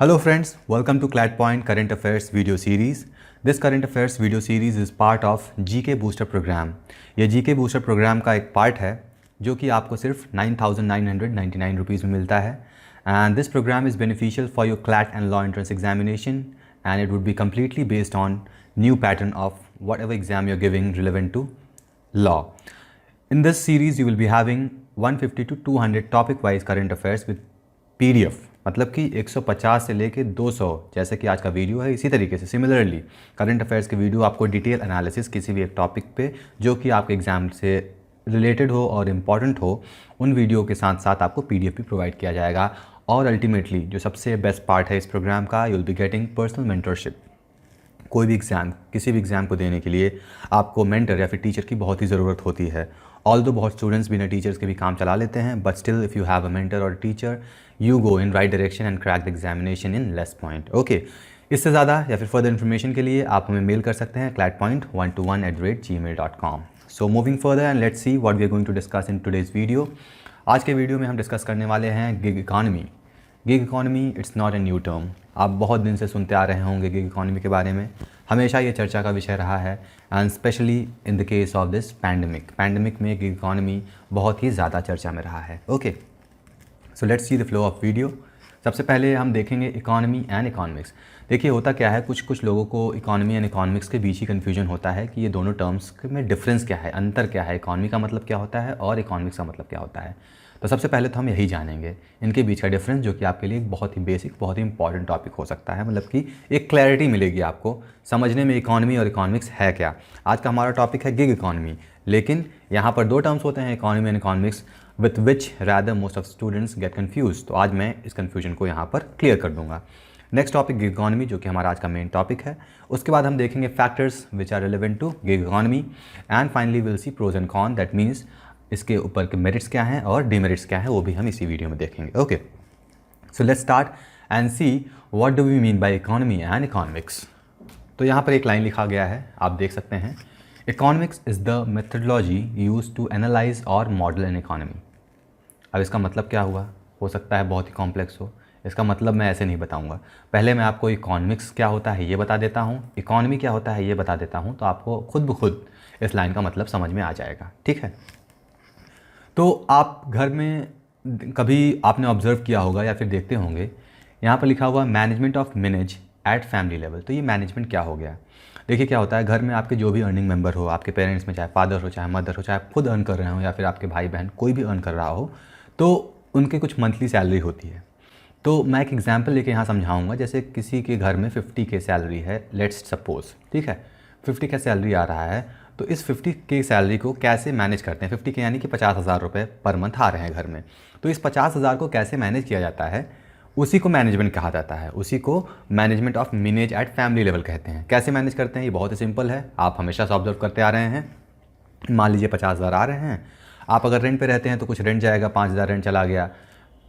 Hello friends, welcome to Clad Point Current Affairs video series. This Current Affairs video series is part of GK Booster program. ये GK Booster program का एक part है जो कि आपको सिर्फ 9,999 rupees में मिलता है and this program is beneficial for your CLAT and law entrance examination and it would be completely based on new pattern of whatever exam you're giving relevant to law. In this series you will be having 150 to 200 topic wise current affairs with PDF, मतलब कि 150 से लेके 200 जैसे कि आज का video है, इसी तरीके से सिमिलरली करंट अफेयर्स के वीडियो आपको डिटेल एनालिसिस किसी भी एक टॉपिक पे जो कि आपके एग्जाम से रिलेटेड हो और इम्पॉर्टेंट हो उन वीडियो के साथ साथ आपको PDF भी प्रोवाइड किया जाएगा। और अल्टीमेटली जो सबसे बेस्ट पार्ट है इस प्रोग्राम का, you will be getting personal mentorship. कोई भी एग्ज़ाम, किसी भी एग्ज़ाम को देने के लिए आपको मेंटर या फिर टीचर की बहुत ही ज़रूरत होती है। ऑल्दो बहुत स्टूडेंट्स बिना टीचर्स के भी काम चला लेते हैं, but still if you have a mentor और teacher you go in right direction and crack the examination in less point. Okay, इससे ज़्यादा या फिर फर्दर इन्फॉर्मेशन के लिए आप हमें मेल कर सकते हैं cladpoint121@gmail.com। So moving further and let's see what we are going to discuss in today's video. आज के वीडियो में हम डिस्कस करने वाले हैं gig economy. Gig economy it's not a new term, आप बहुत दिन से सुनते आ रहे होंगे गिग इकॉनमी के बारे में, हमेशा ये चर्चा का विषय रहा है and specially in the case of this pandemic में गिग इकॉनमी बहुत ही ज़्यादा चर्चा में रहा है। Okay, so let's see the flow of video. सबसे पहले हम देखेंगे इकॉनमी एंड इकोनॉमिक्स। देखिए होता क्या है, कुछ लोगों को इकॉनमी एंड इकोनॉमिक्स के बीच ही कन्फ्यूजन होता है कि ये दोनों टर्म्स में डिफरेंस क्या है, अंतर क्या है, इकॉनमी का मतलब क्या होता है और इकोनॉमिक्स का मतलब क्या होता है। तो सबसे पहले तो हम यही जानेंगे इनके बीच का डिफरेंस, जो कि आपके लिए एक बहुत ही बेसिक, बहुत ही इंपॉर्टेंट टॉपिक हो सकता है। मतलब कि एक क्लैरिटी मिलेगी आपको समझने में इकॉनमी और इकोनॉमिक्स है क्या। आज का हमारा टॉपिक है गिग इकॉनमी, लेकिन यहाँ पर दो टर्म्स होते हैं, economy and economics, with which rather most of students get confuse. तो आज मैं इस कन्फ्यूजन को यहाँ पर क्लियर कर दूंगा। नेक्स्ट टॉपिक गिग इकॉनमी, जो कि हमारा आज का मेन टॉपिक है। उसके बाद हम देखेंगे factors which are relevant to gig economy and finally will see pros and con, that means इसके ऊपर के मेरिट्स क्या हैं और डीमेरिट्स क्या हैं, वो भी हम इसी वीडियो में देखेंगे। Okay, so let's start and see what do we mean by economy and economics. तो यहाँ पर एक लाइन लिखा गया है, आप देख सकते हैं, economics is the methodology use to analyse और मॉडल एन इकोनॉमी। अब इसका मतलब क्या हुआ, हो सकता है बहुत ही कॉम्प्लेक्स हो, इसका मतलब मैं ऐसे नहीं बताऊंगा। पहले मैं आपको इकोनॉमिक्स क्या होता है ये बता देता हूँ, इकोनॉमी क्या होता है ये बता देता हूँ, तो आपको खुद ब खुद इस लाइन का मतलब समझ में आ जाएगा। ठीक है, तो आप घर में कभी आपने ऑब्ज़र्व किया होगा या फिर देखते होंगे, यहाँ पर लिखा हुआ management of menage at family level. तो ये मैनेजमेंट क्या हो गया। देखिए क्या होता है, घर में आपके जो भी अर्निंग मेंबर हो, आपके पेरेंट्स में चाहे फादर हो, चाहे मदर हो, चाहे आप खुद अर्न कर रहे हो या फिर आपके भाई बहन कोई भी अर्न कर रहा हो, तो उनके कुछ मंथली सैलरी होती है। तो मैं एक एग्जांपल लेके यहाँ समझाऊंगा। जैसे किसी के घर में 50K सैलरी है, लेट्स सपोज, ठीक है, 50K सैलरी आ रहा है, तो इस 50K सैलरी को कैसे मैनेज करते हैं। 50K यानी कि 50,000 रुपये पर मंथ आ रहे हैं घर में, तो इस 50,000 को कैसे मैनेज किया जाता है, उसी को मैनेजमेंट कहा जाता है, उसी को management of menage at family level कहते हैं। कैसे मैनेज करते हैं, ये बहुत ही सिंपल है, आप हमेशा से ऑब्जर्व करते आ रहे हैं। मान लीजिए 50,000 आ रहे हैं, आप अगर रेंट पे रहते हैं तो कुछ रेंट जाएगा, 5,000 रेंट चला गया,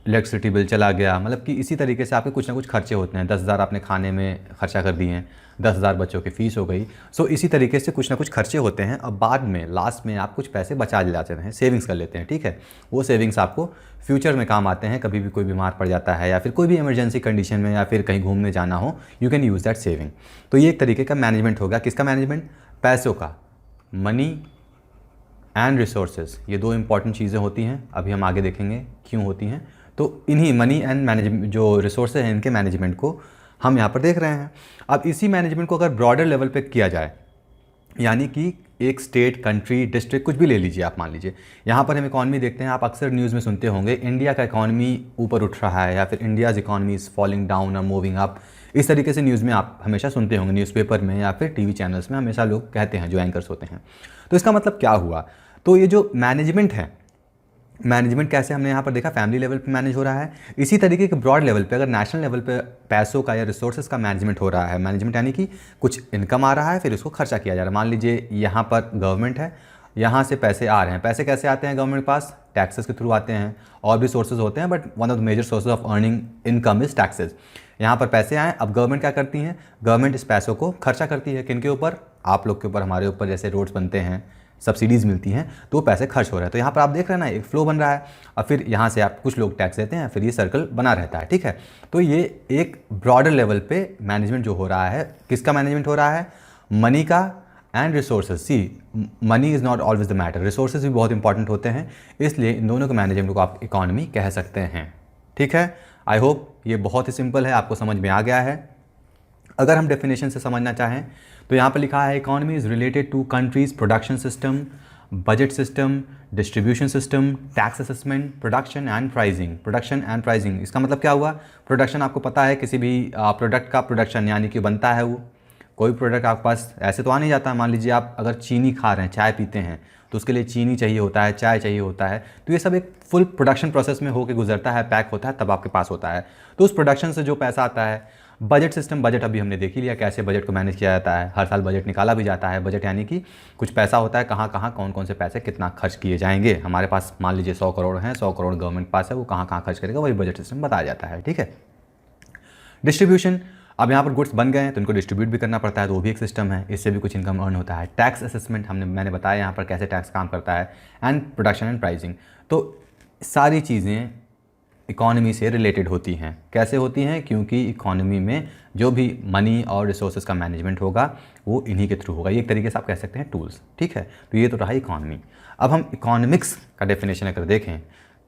इलेक्ट्रिसिटी बिल चला गया, मतलब कि इसी तरीके से आपके कुछ ना कुछ खर्चे होते हैं। 10,000 आपने खाने में खर्चा कर दिए हैं, 10,000 बच्चों की फ़ीस हो गई। सो इसी तरीके से कुछ ना कुछ खर्चे होते हैं। अब बाद में लास्ट में आप कुछ पैसे बचा ले जाते हैं, सेविंग्स कर लेते हैं। ठीक है, वो सेविंग्स आपको फ्यूचर में काम आते हैं, कभी भी कोई बीमार पड़ जाता है या फिर कोई भी इमरजेंसी कंडीशन में या फिर कहीं घूमने जाना हो, you can use that saving. तो ये एक तरीके का मैनेजमेंट होगा। किसका मैनेजमेंट, पैसों का, मनी एंड रिसोर्सेज, ये दो इंपॉर्टेंट चीज़ें होती हैं, अभी हम आगे देखेंगे क्यों होती हैं। तो इन्हीं मनी एंड मैनेजमेंट जो रिसोर्सेज हैं, इनके मैनेजमेंट को हम यहाँ पर देख रहे हैं। अब इसी मैनेजमेंट को अगर ब्रॉडर लेवल पे किया जाए, यानी कि एक स्टेट, कंट्री, डिस्ट्रिक्ट, कुछ भी ले लीजिए आप, मान लीजिए यहाँ पर हम इकॉनमी देखते हैं। आप अक्सर न्यूज़ में सुनते होंगे इंडिया का इकॉनमी ऊपर उठ रहा है या फिर India's economy is falling down और मूविंग अप। इस तरीके से न्यूज़ में आप हमेशा सुनते होंगे, न्यूज़पेपर में या फिर TV चैनल्स में हमेशा लोग कहते हैं, जो एंकर्स होते हैं। तो इसका मतलब क्या हुआ, तो ये जो मैनेजमेंट है, मैनेजमेंट कैसे हमने यहाँ पर देखा फैमिली लेवल पे मैनेज हो रहा है, इसी तरीके के ब्रॉड लेवल पे अगर नेशनल लेवल पे पैसों का या रिसोर्सेज का मैनेजमेंट हो रहा है। मैनेजमेंट यानी कि कुछ इनकम आ रहा है, फिर उसको खर्चा किया जा रहा है। मान लीजिए यहाँ पर गवर्नमेंट है, यहाँ से पैसे आ रहे हैं, पैसे कैसे आते हैं गवर्नमेंट के पास, टैक्सेस के थ्रू आते हैं, और भी सोर्सेज होते हैं, but one of the major sources of earning income is taxes. यहाँ पर पैसे आए, अब गवर्नमेंट क्या करती है, गवर्नमेंट इस पैसों को खर्चा करती है, किन के ऊपर, आप लोग के ऊपर, हमारे ऊपर। जैसे रोड्स बनते हैं, सब्सिडीज़ मिलती हैं तो वो पैसे खर्च हो रहे हैं। तो यहाँ पर आप देख रहे हैं ना, एक फ्लो बन रहा है और फिर यहाँ से आप कुछ लोग टैक्स देते हैं, फिर ये सर्कल बना रहता है, ठीक है। तो ये एक ब्रॉडर लेवल पे मैनेजमेंट जो हो रहा है, किसका मैनेजमेंट हो रहा है? मनी का and resources. See, money is not always the matter, resources भी बहुत इंपॉर्टेंट होते हैं, इसलिए इन दोनों के मैनेजमेंट को आप इकॉनमी कह सकते हैं, ठीक है। आई होप ये बहुत ही सिंपल है, आपको समझ में आ गया है। अगर हम डेफिनेशन से समझना चाहें तो यहाँ पर लिखा है economy is related to countries production system, budget system, distribution system, tax assessment, production and pricing. Production and pricing, इसका मतलब क्या हुआ? प्रोडक्शन आपको पता है, किसी भी प्रोडक्ट का प्रोडक्शन यानी कि बनता है वो, कोई प्रोडक्ट आपके पास ऐसे तो आ नहीं जाता। मान लीजिए आप अगर चीनी खा रहे हैं, चाय पीते हैं, तो उसके लिए चीनी चाहिए होता है, चाय चाहिए होता है, तो ये सब एक फुल प्रोडक्शन प्रोसेस में होकर गुजरता है, पैक होता है, तब आपके पास होता है। तो उस प्रोडक्शन से जो पैसा आता है, बजट सिस्टम, बजट अभी हमने देख ही लिया कैसे बजट को मैनेज किया जाता है, हर साल बजट निकाला भी जाता है। बजट यानी कि कुछ पैसा होता है, कहाँ कहाँ कौन कौन से पैसे कितना खर्च किए जाएंगे। हमारे पास मान लीजिए 100 करोड़ हैं, 100 करोड़ गवर्नमेंट पास है, वो कहाँ कहाँ खर्च करेगा, वही बजट सिस्टम बताया जाता है, ठीक है। डिस्ट्रीब्यूशन, अब यहाँ पर गुड्स बन गए हैं तो इनको डिस्ट्रीब्यूट भी करना पड़ता है, तो वो भी एक सिस्टम है, इससे भी कुछ इनकम अर्न होता है। टैक्स असेसमेंट, मैंने बताया यहाँ पर कैसे टैक्स काम करता है, एंड प्रोडक्शन एंड प्राइसिंग। तो सारी चीज़ें इकॉनमी से रिलेटेड होती हैं। कैसे होती हैं? क्योंकि इकॉनमी में जो भी मनी और रिसोर्सेज का मैनेजमेंट होगा वो इन्हीं के थ्रू होगा। ये एक तरीके से आप कह सकते हैं टूल्स, ठीक है। तो ये तो रहा इकॉनमी। अब हम इकोनॉमिक्स का डेफिनेशन अगर देखें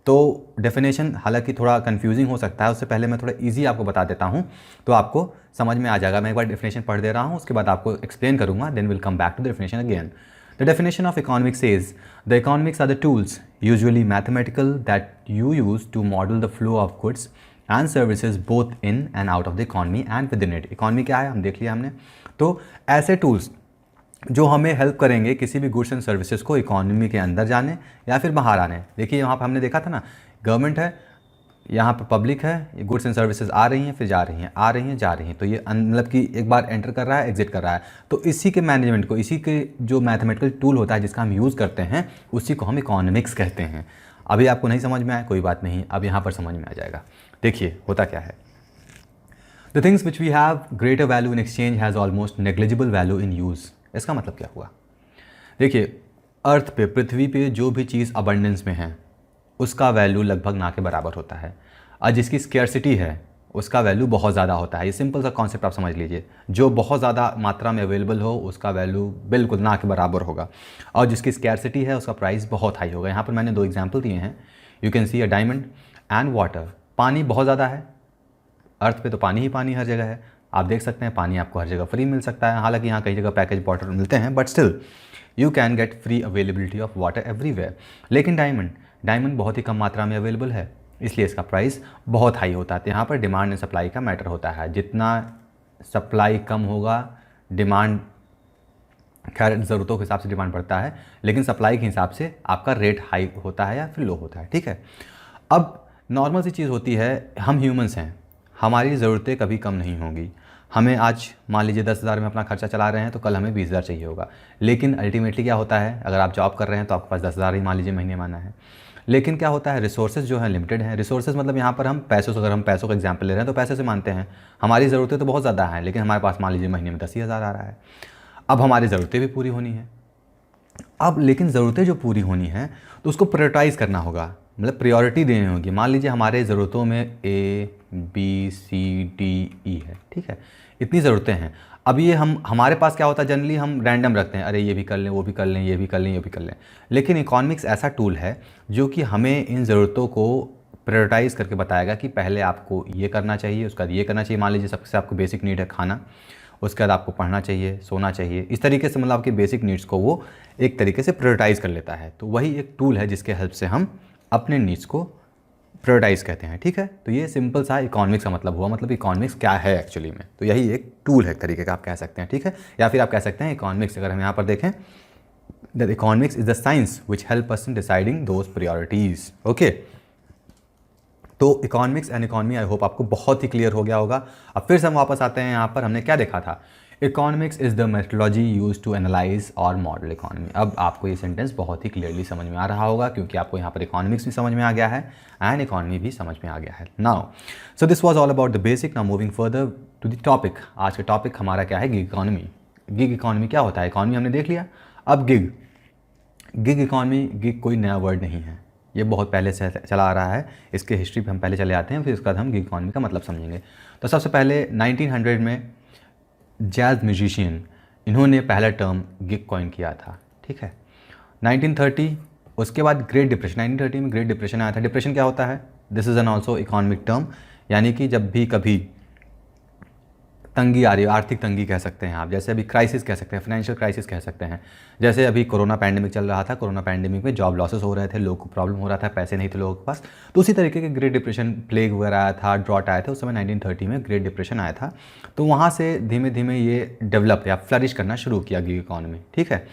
तो डेफिनेशन हालांकि थोड़ा कंफ्यूजिंग हो सकता है, उससे पहले मैं थोड़ा इजी आपको बता देता हूँ तो आपको समझ में आ जाएगा। मैं एक बार डेफिनेशन पढ़ दे रहा हूँ, उसके बाद आपको एक्सप्लेन करूँगा, then will come back to the definition again. The definition of economics says, the economics are the tools, usually mathematical, that you use to model the flow of goods and services both in and out of the economy and within it. Economy क्या है हम देख लिया हमने। तो ऐसे tools जो हमें हेल्प करेंगे किसी भी गुड्स एंड सर्विसेज को इकॉनमी के अंदर जाने या फिर बाहर आने। देखिए यहाँ पर हमने देखा था ना, गवर्नमेंट है, यहाँ पर पब्लिक है, ये गुड्स एंड सर्विसेज आ रही हैं, फिर जा रही हैं, आ रही हैं, जा रही हैं। तो ये मतलब कि एक बार एंटर कर रहा है, एग्जिट कर रहा है। तो इसी के मैनेजमेंट को, इसी के जो मैथमेटिकल टूल होता है जिसका हम यूज़ करते हैं, उसी को हम इकोनॉमिक्स कहते हैं। अभी आपको नहीं समझ में आया कोई बात नहीं, अब यहाँ पर समझ में आ जाएगा। देखिए होता क्या है, the things which we have greater value in exchange has almost negligible value in use. इसका मतलब क्या हुआ? देखिए अर्थ पे, पृथ्वी पे जो भी चीज़ अबंडेंस में है उसका वैल्यू लगभग ना के बराबर होता है, और जिसकी स्केर्सिटी है उसका वैल्यू बहुत ज़्यादा होता है। ये सिंपल सा कॉन्सेप्ट आप समझ लीजिए, जो बहुत ज़्यादा मात्रा में अवेलेबल हो उसका वैल्यू बिल्कुल ना के बराबर होगा, और जिसकी स्केर्सिटी है उसका प्राइस बहुत हाई होगा। यहाँ पर मैंने दो एग्जाम्पल दिए हैं, you can see a diamond and water. पानी बहुत ज़्यादा है, अर्थ पे तो पानी ही पानी हर जगह है, आप देख सकते हैं पानी आपको हर जगह फ्री मिल सकता है। हालांकि यहाँ कई जगह पैकेज वाटर मिलते हैं, but still you can get free availability of water everywhere. लेकिन डायमंड बहुत ही कम मात्रा में अवेलेबल है, इसलिए इसका प्राइस बहुत हाई होता है। तो यहाँ पर डिमांड एंड सप्लाई का मैटर होता है। जितना सप्लाई कम होगा, डिमांड खैर ज़रूरतों के हिसाब से डिमांड बढ़ता है, लेकिन सप्लाई के हिसाब से आपका रेट हाई होता है या फिर लो होता है, ठीक है। अब नॉर्मल सी चीज़ होती है, हम ह्यूमंस हैं, हमारी ज़रूरतें कभी कम नहीं होंगी। हमें आज मान लीजिए 10,000 में अपना खर्चा चला रहे हैं, तो कल हमें 20,000 चाहिए होगा। लेकिन अल्टीमेटली क्या होता है, अगर आप जॉब कर रहे हैं तो आपके पास 10,000 ही मान लीजिए महीने माना है। लेकिन क्या होता है, रिसोर्सेज जो है लिमिटेड हैं। रिसोर्सेज मतलब यहाँ पर हम पैसों से, अगर हम पैसों का एग्जांपल ले रहे हैं तो पैसे से मानते हैं, हमारी ज़रूरतें तो बहुत ज़्यादा हैं, लेकिन हमारे पास मान लीजिए महीने में 10,000 आ रहा है। अब हमारी ज़रूरतें भी पूरी होनी है। अब लेकिन ज़रूरतें जो पूरी होनी है तो उसको प्रायोरिटाइज़ करना होगा, मतलब प्रायोरिटी देनी होगी। मान लीजिए हमारे ज़रूरतों में A B C D E है, ठीक है, इतनी ज़रूरतें हैं। अब ये हमारे पास क्या होता है, जनरली हम रैंडम रखते हैं, अरे ये भी कर लें, वो भी कर लें, ये भी कर लें, ये भी कर लें। लेकिन इकोनॉमिक्स ऐसा टूल है जो कि हमें इन ज़रूरतों को प्रायोरिटाइज़ करके बताएगा कि पहले आपको ये करना चाहिए, उसके बाद ये करना चाहिए। मान लीजिए सबसे आपको बेसिक नीड है खाना, उसके बाद आपको पढ़ना चाहिए, सोना चाहिए, इस तरीके से मतलब आपकी बेसिक नीड्स को वो एक तरीके से प्रायोरिटाइज़ कर लेता है। तो वही एक टूल है जिसके हेल्प से हम अपने नीड्स को प्रायोरिटाइज़ कहते हैं, ठीक है। तो ये सिंपल सा इकोनॉमिक्स का मतलब हुआ, मतलब इकोनॉमिक्स क्या है एक्चुअली में। तो यही एक टूल है एक तरीके का, आप कह सकते हैं, ठीक है। या फिर आप कह सकते हैं इकोनॉमिक्स, अगर हम यहाँ पर देखें, that economics is the science which help us in deciding those priorities, okay. तो economics and economy I hope आपको बहुत ही क्लियर हो गया होगा। अब फिर से हम वापस आते हैं, यहाँ पर हमने क्या देखा था, economics is the methodology use to analyse और मॉडल इकोनॉमी। अब आपको ये सेंटेंस बहुत ही क्लियरली समझ में आ रहा होगा, क्योंकि आपको यहाँ पर इकोनॉमिक्स भी समझ में आ गया है एंड इकोनॉमी भी समझ में आ गया है। Now so this was all about the basic. Now moving further to the topic. आज का टॉपिक हमारा क्या है, गिग इकोनॉमी। गिग इकोनॉमी क्या होता है, इकोनॉमी हमने देख लिया, अब गिग गिग इकॉनमी, गिग कोई नया वर्ड नहीं है, ये बहुत पहले से चला आ रहा है। इसके हिस्ट्री पे हम पहले चले आते हैं, फिर उसके बाद हम गिग इकॉनमी का मतलब समझेंगे। तो सबसे पहले 1900 में जैज़ म्यूजिशियन, इन्होंने पहला टर्म गिग कॉइन किया था, ठीक है। 1930, उसके बाद ग्रेट डिप्रेशन, 1930 में ग्रेट डिप्रेशन आया था। डिप्रेशन क्या होता है? This is an also economic term, यानी कि जब भी कभी तंगी आ रही है, आर्थिक तंगी कह सकते हैं आप, जैसे अभी क्राइसिस कह सकते हैं, फाइनेंशियल क्राइसिस कह सकते हैं। जैसे अभी कोरोना पैंडेमिक चल रहा था, कोरोना पैंडेमिक में जॉब लॉसेस हो रहे थे, लोगों को प्रॉब्लम हो रहा था, पैसे नहीं थे लोगों के पास, तो उसी तरीके के ग्रेट डिप्रेशन, प्लेग वगैरह आया था, ड्रॉट आया था, उस समय 1930 में ग्रेट डिप्रेशन आया था। तो वहाँ से धीमे धीमे ये डेवलप या फ्लरिश करना शुरू किया गिग इकॉनमी, ठीक है।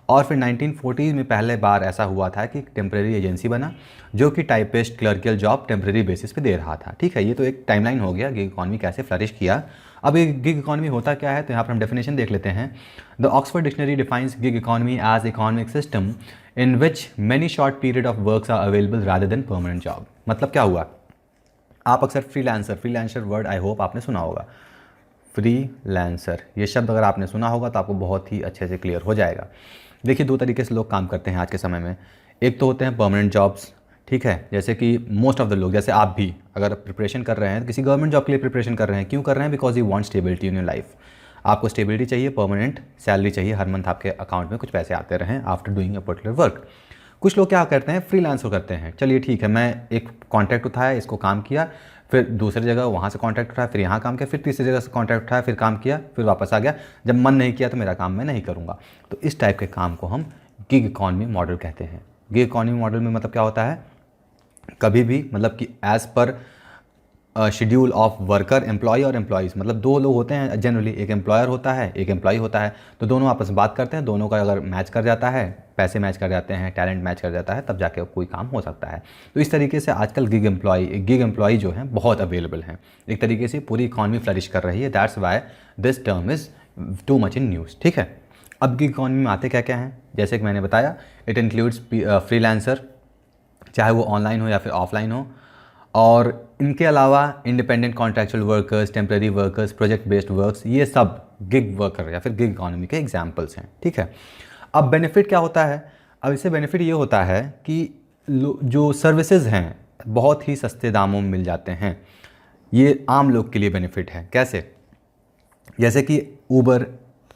और फिर 1940 में पहले बार ऐसा हुआ था कि टेम्प्रेरी एजेंसी बना जो कि typist clerical job temporary basis पे दे रहा था, ठीक है। ये तो एक टाइमलाइन हो गया गिग इकॉनमी कैसे फ्लरिश किया। अब ये गिग इकॉनमी होता क्या है, तो यहाँ पर हम डेफिनेशन देख लेते हैं। The Oxford dictionary defines gig economy as economic system in which many short period of works are available rather than permanent job. मतलब क्या हुआ, आप अक्सर फ्रीलांसर वर्ड आई होप आपने सुना होगा। फ्रीलांसर ये शब्द अगर आपने सुना होगा तो आपको बहुत ही अच्छे से क्लियर हो जाएगा। देखिए, दो तरीके से लोग काम करते हैं आज के समय में। एक तो होते हैं परमानेंट जॉब्स, ठीक है, जैसे कि मोस्ट ऑफ द लोग, जैसे आप भी अगर प्रिपरेशन कर रहे हैं, किसी गवर्नमेंट जॉब के लिए प्रिपरेशन कर रहे हैं, क्यों कर रहे हैं? Because you want stability in your life. आपको स्टेबिलिटी चाहिए, परमानेंट सैलरी चाहिए, हर मंथ आपके अकाउंट में कुछ पैसे आते रहें after doing a particular work. कुछ लोग क्या करते हैं, फ्रीलांसर करते हैं। चलिए ठीक है, मैं एक कॉन्ट्रैक्ट उठाया, इसको काम किया, फिर दूसरी जगह वहाँ से कॉन्ट्रैक्ट उठाया, फिर यहाँ काम किया, फिर तीसरी जगह से कॉन्ट्रैक्ट उठाया, फिर काम किया, फिर वापस आ गया। जब मन नहीं किया तो मेरा काम मैं नहीं करूँगा। तो इस टाइप के काम को हम गिग इकॉनमी मॉडल कहते हैं। गिग इकॉनमी मॉडल में मतलब क्या होता है, कभी भी मतलब कि as per schedule of worker, employ और एम्प्लॉयज़, मतलब दो लोग होते हैं जनरली, एक एम्प्लॉयर होता है, एक एम्प्लॉय होता है। तो दोनों आपस में बात करते हैं, दोनों का अगर मैच कर जाता है, पैसे मैच कर जाते हैं, टैलेंट मैच कर जाता है, तब जाके कोई काम हो सकता है। तो इस तरीके से आजकल गिग एम्प्लॉय जो हैं बहुत अवेलेबल हैं। एक तरीके से पूरी इकॉनमी फ्लरिश कर रही है। That's why this term is too much in news, ठीक है। अब गिग इकॉनमी में आते क्या क्या हैं, जैसे कि मैंने बताया, इट इंक्लूड्स फ्रीलांसर, चाहे वो ऑनलाइन हो या फिर ऑफलाइन हो, और इनके अलावा independent contractual workers, temporary workers, project based works, ये सब गिग वर्कर या फिर गिग इकॉनमी के एग्जांपल्स हैं, ठीक है। अब बेनिफिट क्या होता है? अब इससे बेनिफिट ये होता है कि जो सर्विसेज हैं बहुत ही सस्ते दामों में मिल जाते हैं। ये आम लोग के लिए बेनिफिट है। कैसे? जैसे कि ऊबर,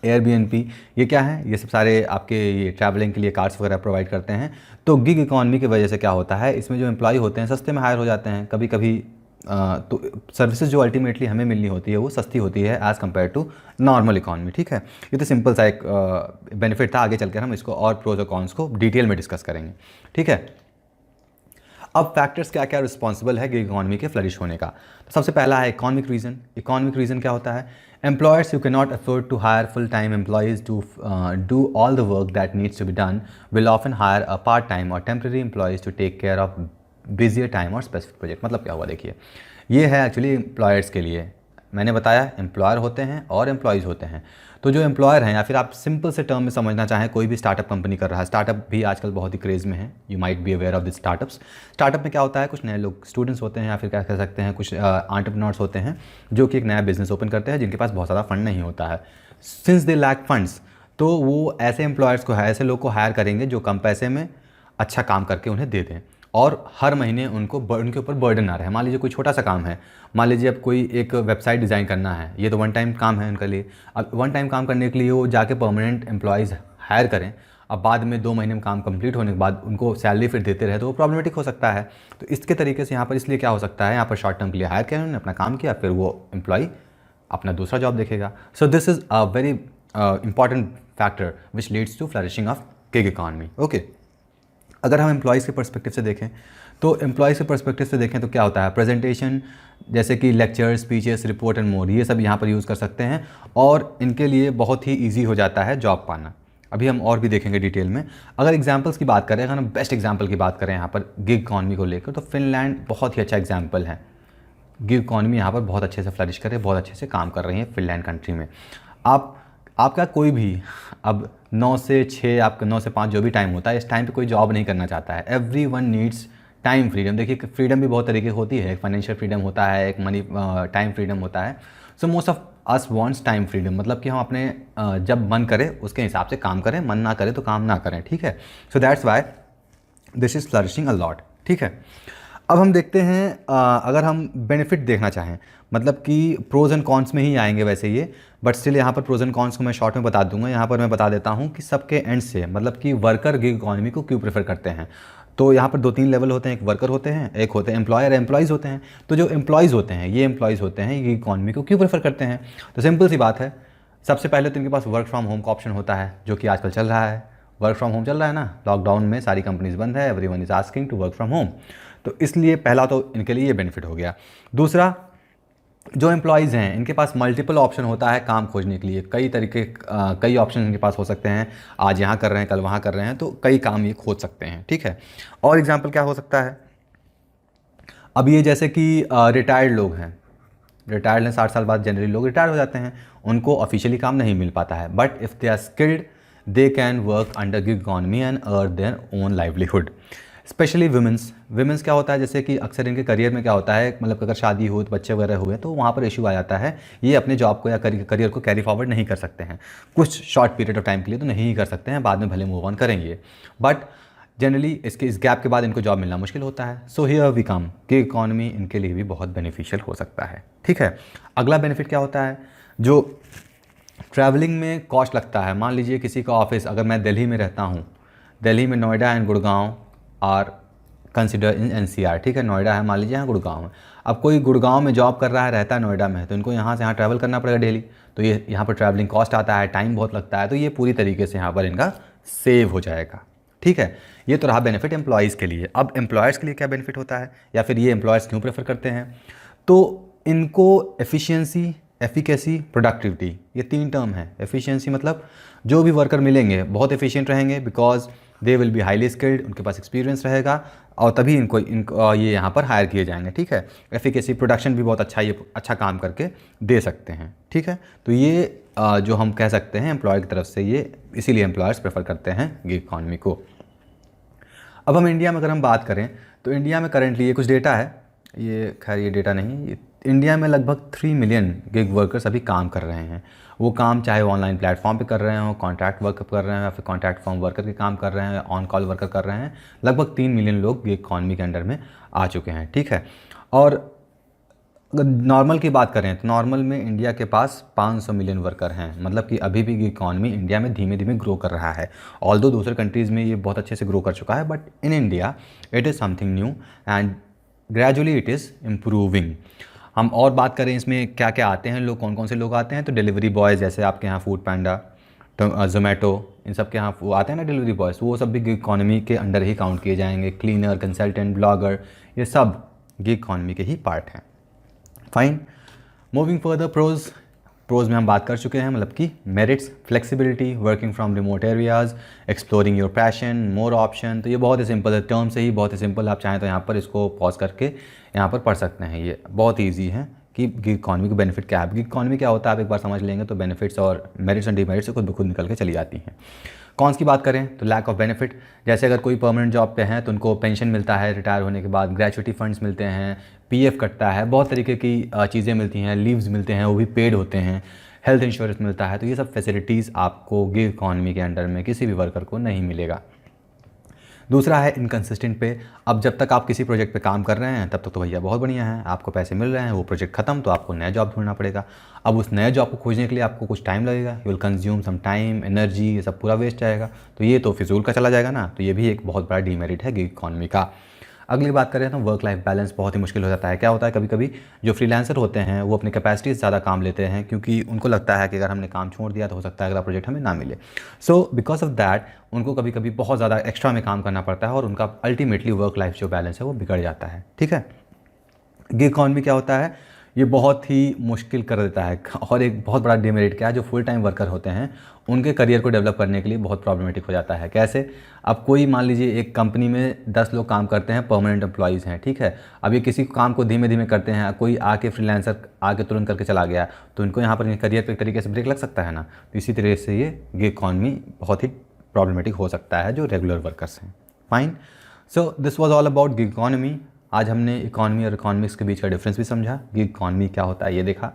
एयरबीएनबी, ये क्या है, ये सब सारे आपके ये ट्रैवलिंग के लिए कार्स वगैरह प्रोवाइड करते हैं। तो गिग इकॉनमी की वजह से क्या होता है, इसमें जो एम्प्लॉय होते हैं सस्ते में हायर हो जाते हैं। कभी कभी तो सर्विसेज जो अल्टीमेटली हमें मिलनी होती है वो सस्ती होती है as compare to normal economy, ठीक है। ये तो सिंपल सा एक बेनिफिट था। आगे चलकर हम इसको और प्रोज और कॉन्स को डिटेल में डिस्कस करेंगे, ठीक है। अब फैक्टर्स क्या क्या रिस्पॉन्सिबल है गिग इकॉनमी के फ्लरिश होने का। तो सबसे पहला है इकोनॉमिक रीज़न। इकोनॉमिक रीज़न क्या होता है? Employers who can not afford to hire full time employees to do all the work that needs to be done will often hire a part time और temporary employees to take care of busier time और specific project. मतलब क्या हुआ, देखिए, ये है actually employers के लिए। मैंने बताया एम्प्लॉयर होते हैं और एम्प्लॉयज़ होते हैं। तो जो एम्प्लॉयर हैं, या फिर आप सिंपल से टर्म में समझना चाहें, कोई भी स्टार्टअप कंपनी कर रहा है, स्टार्टअप भी आजकल बहुत ही क्रेज़ में है, you might be aware of this startups. Startup में क्या होता है, कुछ नए लोग स्टूडेंट्स होते हैं या फिर क्या कह सकते हैं, कुछ एंटरप्रेन्योर्स होते हैं जो कि एक नया बिजनेस ओपन करते हैं, जिनके पास बहुत ज़्यादा फंड नहीं होता है। सिंस दे लैक फंड्स, तो वो ऐसे एम्प्लॉयर्स को, ऐसे लोग को हायर करेंगे जो कम पैसे में अच्छा काम करके उन्हें दे दें और हर महीने उनके ऊपर बर्डन ना रहे। मान लीजिए कोई छोटा सा काम है, मान लीजिए अब कोई एक वेबसाइट डिज़ाइन करना है, ये तो वन टाइम काम है उनके लिए। अब वन टाइम काम करने के लिए वो जाके परमानेंट एम्प्लॉयज़ हायर करें, अब बाद में 2 महीने में काम कंप्लीट होने के बाद उनको सैलरी फिर देते रहे, तो वो प्रॉब्लमेटिक हो सकता है। तो इसके तरीके से यहाँ पर इसलिए क्या हो सकता है, यहाँ पर शॉर्ट टर्म के लिए हायर किया, उन्होंने अपना काम किया, फिर वो एम्प्लॉय अपना दूसरा जॉब देखेगा। So this is a very important factor which leads to flourishing of gig economy, okay. अगर हम एम्प्लॉयज़ के पर्सपेक्टिव से देखें, तो एम्प्लॉयज़ के पर्सपेक्टिव से देखें तो क्या होता है, प्रेजेंटेशन जैसे कि lecture, speeches, report and more, ये सब यहाँ पर यूज़ कर सकते हैं और इनके लिए बहुत ही ईजी हो जाता है जॉब पाना। अभी हम और भी देखेंगे डिटेल में। अगर एग्जांपल्स की बात करें, अगर हम बेस्ट एग्जांपल की बात करें यहाँ पर गिग इकॉनमी को लेकर, तो फिनलैंड बहुत ही अच्छा एग्जाम्पल है। गिग इकॉनमी यहाँ पर बहुत अच्छे से फ्लरिश कर रही है, बहुत अच्छे से काम कर रही है फिनलैंड कंट्री में। आपका कोई भी अब 9 से 6, आपका 9 से 5 जो भी टाइम होता है, इस टाइम पे कोई जॉब नहीं करना चाहता है। Everyone needs time freedom. देखिए, फ्रीडम भी बहुत तरीके की होती है, एक फाइनेंशियल फ्रीडम होता है, एक मनी टाइम फ्रीडम होता है। So most of us wants time freedom, मतलब कि हम अपने जब मन करे उसके हिसाब से काम करें, मन ना करे तो काम ना करें, ठीक है। So that's why this is flourishing a lot, ठीक है। अब हम देखते हैं अगर हम बेनिफिट देखना चाहें, मतलब कि प्रोज एंड कॉन्स में ही आएंगे वैसे ये, बट स्टिल यहाँ पर प्रोज एंड कॉन्स को मैं शॉर्ट में बता दूंगा। यहाँ पर मैं बता देता हूँ कि सबके एंड से, मतलब कि वर्कर गिग इकॉनमी को क्यों प्रेफर करते हैं। तो यहाँ पर 2-3 लेवल होते हैं, एक वर्कर होते हैं, एक होते हैं एम्प्लॉयर, एम्प्लॉयज़ होते हैं। तो जो एम्प्लॉयज़ होते हैं, ये एम्प्लॉयज़ होते हैं, ये इकॉनमी को क्यों प्रेफर करते हैं। तो सिंपल सी बात है, सबसे पहले तो इनके पास वर्क फ्रॉम होम का ऑप्शन होता है, जो कि आजकल चल रहा है। वर्क फ्रॉम होम चल रहा है ना, लॉकडाउन में सारी कंपनीज बंद है, everyone is asking to work from home. तो इसलिए पहला तो इनके लिए ये बेनिफिट हो गया। दूसरा, जो एम्प्लॉयज़ हैं इनके पास मल्टीपल ऑप्शन होता है काम खोजने के लिए, कई तरीके कई ऑप्शन इनके पास हो सकते हैं, आज यहाँ कर रहे हैं कल वहाँ कर रहे हैं, तो कई काम ये खोज सकते हैं, ठीक है। और एग्जांपल क्या हो सकता है, अब ये जैसे कि रिटायर्ड लोग हैं, रिटायर्ड हैं, 60 साल बाद जनरली लोग रिटायर हो जाते हैं, उनको ऑफिशियली काम नहीं मिल पाता है, but if they are skilled they can work under gig economy and earn their own livelihood. Especially womens क्या होता है, जैसे कि अक्सर इनके करियर में क्या होता है, मतलब अगर शादी हो तो बच्चे वगैरह हुए तो वहाँ पर इशू आ जाता है, ये अपने जॉब को या करियर को कैरी फॉरवर्ड नहीं कर सकते हैं, कुछ शॉर्ट पीरियड ऑफ टाइम के लिए तो नहीं कर सकते हैं, बाद में भले मूव ऑन करेंगे, बट जनरली इस गैप के बाद इनको जॉब मिलना मुश्किल होता है। सो हियर वी कम कि इकॉनमी इनके लिए भी बहुत बेनिफिशियल हो सकता है, ठीक है। अगला बेनिफिट क्या होता है, जो ट्रैवलिंग में कॉस्ट लगता है। मान लीजिए किसी का ऑफिस, अगर मैं दिल्ली में रहता हूँ, दिल्ली में Noida and Gurgaon are consider in NCR, ठीक है, नोएडा है मान लीजिए, यहाँ गुड़गांव है। अब कोई गुड़गांव में जॉब कर रहा है, रहता है नोएडा में, तो इनको यहाँ से यहाँ ट्रैवल करना पड़ेगा डेली, तो ये यहाँ पर ट्रैवलिंग कॉस्ट आता है, टाइम बहुत लगता है, तो ये पूरी तरीके से यहाँ पर इनका सेव हो जाएगा, ठीक है। ये तो रहा बेनिफिट एम्प्लॉयज़ के लिए। अब एम्प्लॉयर्स के लिए क्या बेनिफिट होता है, या फिर ये एम्प्लॉयर्स क्यों प्रेफर करते हैं, तो इनको एफिशिएंसी, एफिकेसी, प्रोडक्टिविटी, ये 3 टर्म है। एफिशिएंसी मतलब जो भी वर्कर मिलेंगे बहुत एफिशिएंट रहेंगे, because they will be highly skilled, उनके पास एक्सपीरियंस रहेगा और तभी इनको ये यहाँ पर हायर किए जाएंगे, ठीक है। एफिकेसी, प्रोडक्शन भी बहुत अच्छा, ये अच्छा काम करके दे सकते हैं, ठीक है। तो ये जो हम कह सकते हैं एम्प्लॉयर की तरफ से, ये इसीलिए एम्प्लॉयर्स प्रेफर करते हैं गिग इकॉनमी को। अब हम इंडिया में अगर हम बात करें तो इंडिया में करेंटली ये कुछ डेटा है, ये खैर ये डेटा नहीं, ये इंडिया में लगभग 3 मिलियन गिग वर्कर्स अभी काम कर रहे हैं। वो काम चाहे ऑनलाइन प्लेटफॉर्म पे कर रहे हो, कॉन्ट्रैक्ट वर्क कर रहे हैं, या फिर कॉन्ट्रैक्ट फॉर्म वर्कर के काम कर रहे हैं, ऑन कॉल वर्कर कर रहे हैं, लगभग 3 मिलियन लोग गिग इकॉनमी के अंडर में आ चुके हैं, ठीक है। और अगर नॉर्मल की बात करें तो नॉर्मल में इंडिया के पास 500 मिलियन वर्कर हैं, मतलब कि अभी भी इकॉनमी इंडिया में धीमे धीमे ग्रो कर रहा है। ऑल्दो दूसरे कंट्रीज़ में ये बहुत अच्छे से ग्रो कर चुका है, but in India it is something new and gradually it is improving. हम और बात करें इसमें क्या क्या आते हैं लोग, कौन कौन से लोग आते हैं, तो डिलीवरी बॉयज़, जैसे आपके यहाँ फूड पैंडा, तो जोमेटो, इन सब के यहाँ वो आते हैं ना डिलीवरी बॉयज़, वो सब भी गिग इकॉनमी के अंडर ही काउंट किए जाएंगे। क्लीनर, कंसल्टेंट, ब्लॉगर, ये सब गिग इकॉनमी के ही पार्ट हैं। फाइन, मूविंग फर्दर, प्रोज में हम बात कर चुके हैं, मतलब कि merits, flexibility, working from remote areas, exploring your passion, more option. तो ये बहुत ही सिंपल है, टर्म से ही बहुत ही सिंपल, आप चाहें तो यहाँ पर इसको पॉज करके यहाँ पर पढ़ सकते हैं, ये बहुत ईजी है कि गिग इकॉनमी का बेनिफिट क्या है। गिग इकॉनमी क्या होता है आप एक बार समझ लेंगे तो बेनिफिट्स और मेरिट्स और डीमेरिट्स से खुद ब खुद निकल के चली जाती हैं। कौन की बात करें तो लैक ऑफ बेनिफिट, जैसे अगर कोई परमानेंट जॉब पे हैं तो उनको पेंशन मिलता है रिटायर होने के बाद, ग्रेचुइटी फंड्स मिलते हैं, पीएफ कटता है, बहुत तरीके की चीज़ें मिलती हैं, लीव्स मिलते हैं वो भी पेड होते हैं, हेल्थ इंश्योरेंस मिलता है। तो ये सब फैसिलिटीज़ आपको गिग इकॉनमी के अंडर में किसी भी वर्कर को नहीं मिलेगा। दूसरा है इनकन्सिस्टेंट पे। अब जब तक आप किसी प्रोजेक्ट पे काम कर रहे हैं तब तक तो भैया बहुत बढ़िया है, आपको पैसे मिल रहे हैं, वो प्रोजेक्ट खत्म तो आपको नया जॉब ढूंढना पड़ेगा। अब उस नए जॉब को खोजने के लिए आपको कुछ टाइम लगेगा, you will consume some time, energy, ये सब पूरा वेस्ट जाएगा, तो ये तो फिजूल का चला जाएगा ना। तो ये भी एक बहुत बड़ा डीमेरिट है गिग इकॉनमी का। अगली बात करें तो वर्क लाइफ बैलेंस बहुत ही मुश्किल हो जाता है। क्या होता है, कभी कभी जो फ्रीलांसर होते हैं वो अपनी कैपेसिटी से ज़्यादा काम लेते हैं, क्योंकि उनको लगता है कि अगर हमने काम छोड़ दिया तो हो सकता है अगला प्रोजेक्ट हमें ना मिले। सो बिकॉज ऑफ दैट उनको कभी कभी बहुत ज़्यादा एक्स्ट्रा में काम करना पड़ता है और उनका अल्टीमेटली वर्क लाइफ जो बैलेंस है वो बिगड़ जाता है, ठीक है। गिग इकॉनमी क्या होता है, ये बहुत ही मुश्किल कर देता है। और एक बहुत बड़ा डिमेरिट क्या है, जो फुल टाइम वर्कर होते हैं उनके करियर को डेवलप करने के लिए बहुत प्रॉब्लमेटिक हो जाता है। कैसे, अब कोई मान लीजिए एक कंपनी में 10 लोग काम करते हैं, परमानेंट एम्प्लॉयज़ हैं, ठीक है। अब ये किसी काम को धीमे धीमे करते हैं, कोई आके फ्रीलांसर आके तुरंत करके चला गया तो इनको यहाँ पर करियर पे एक तरीके से ब्रेक लग सकता है ना। तो इसी तरह से ये गिग इकॉनमी बहुत ही प्रॉब्लमेटिक हो सकता है जो रेगुलर वर्कर्स हैं। Fine, so this was all about gig economy. आज हमने इकॉनमी और इकोनॉमिक्स के बीच का डिफरेंस भी समझा, गिग इकॉनमी क्या होता है ये देखा,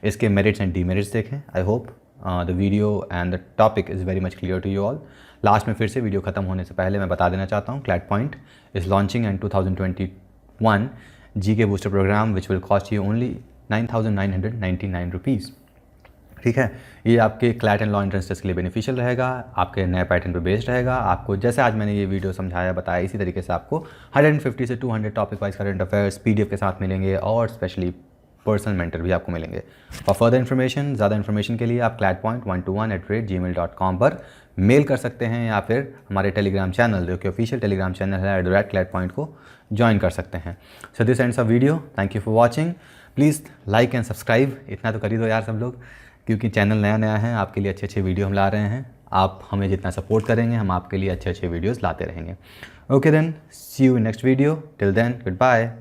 इसके मेरिट्स एंड डीमेरिट्स देखें। I hope the video and the topic is very much clear to you all. Last में फिर से वीडियो ख़त्म होने से पहले मैं बता देना चाहता हूँ, CLAT point is launching in 2021 GK booster programme which will cost you only 9,999 rupees. ठीक है, ये आपके CLAT and law entrance test के लिए बेनिफिशियल रहेगा, आपके नए पैटर्न पे बेस्ड रहेगा। आपको जैसे आज मैंने ये वीडियो समझाया बताया, इसी तरीके से आपको 150 से 200 topic wise current affairs PDF के साथ मिलेंगे और स्पेशली पर्सनल मेंटर भी आपको मिलेंगे। फॉर फर्दर इन्फॉर्मेशन, ज़्यादा इन्फॉर्मेशन के लिए आप clatpoint121@gmail.com पर मेल कर सकते हैं या फिर हमारे टेलीग्राम चैनल जो कि ऑफिशियल टेलीग्राम चैनल है @clatpoint को ज्वाइन कर सकते हैं। So this ends a video, thank you for watching. Please like and subscribe इतना तो कर ही दो यार सब लोग, क्योंकि चैनल नया है, आपके लिए अच्छे वीडियो हम ला रहे हैं। आप हमें जितना सपोर्ट करेंगे हम आपके लिए अच्छे वीडियोस लाते रहेंगे। Okay then, see you in next video, till then good bye.